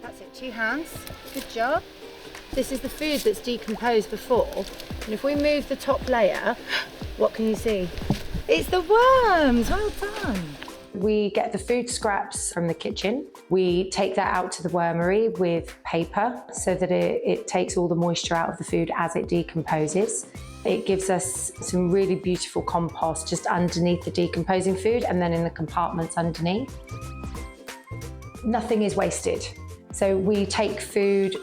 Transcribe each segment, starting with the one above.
That's it, 2 hands. Good job. This is the food that's decomposed before. And if we move the top layer, what can you see? It's the worms, well done. We get the food scraps from the kitchen. We take that out to the wormery with paper so that it takes all the moisture out of the food as it decomposes. It gives us some really beautiful compost just underneath the decomposing food and then in the compartments underneath. Nothing is wasted. So we take food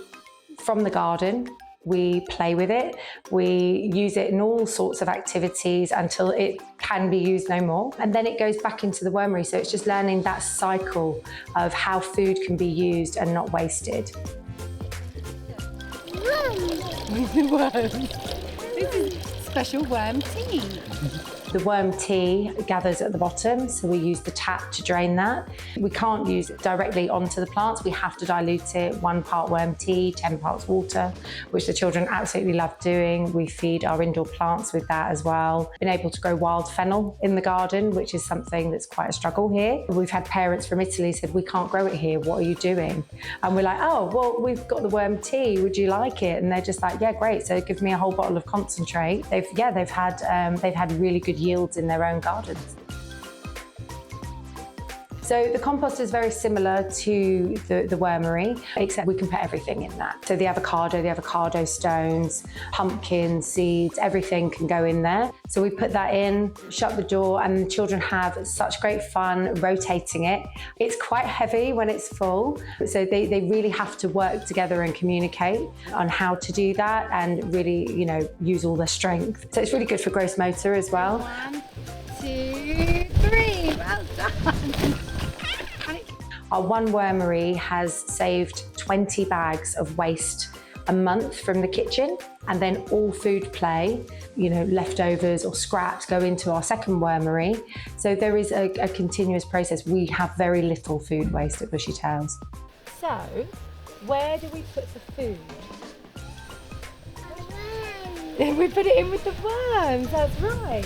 from the garden, we play with it, we use it in all sorts of activities until it can be used no more. And then it goes back into the wormery. So it's just learning that cycle of how food can be used and not wasted. Worms. This is special worm tea. The worm tea gathers at the bottom, so we use the tap to drain that. We can't use it directly onto the plants. We have to dilute it, 1 part worm tea, 10 parts water, which the children absolutely love doing. We feed our indoor plants with that as well. Been able to grow wild fennel in the garden, which is something that's quite a struggle here. We've had parents from Italy said, we can't grow it here, what are you doing? And we're like, oh, well, we've got the worm tea, would you like it? And they're just like, yeah, great. So give me a whole bottle of concentrate. They've had really good yields in their own gardens. So the compost is very similar to the wormery, except we can put everything in that. So the avocado stones, pumpkin seeds, everything can go in there. So we put that in, shut the door, and the children have such great fun rotating it. It's quite heavy when it's full, so they really have to work together and communicate on how to do that and really, use all their strength. So it's really good for gross motor as well. 1, 2, 3, well done. Our one wormery has saved 20 bags of waste a month from the kitchen, and then all food play, leftovers or scraps go into our second wormery. So there is a continuous process. We have very little food waste at Bushy Tails. So, where do we put the food? We put it in with the worms, that's right.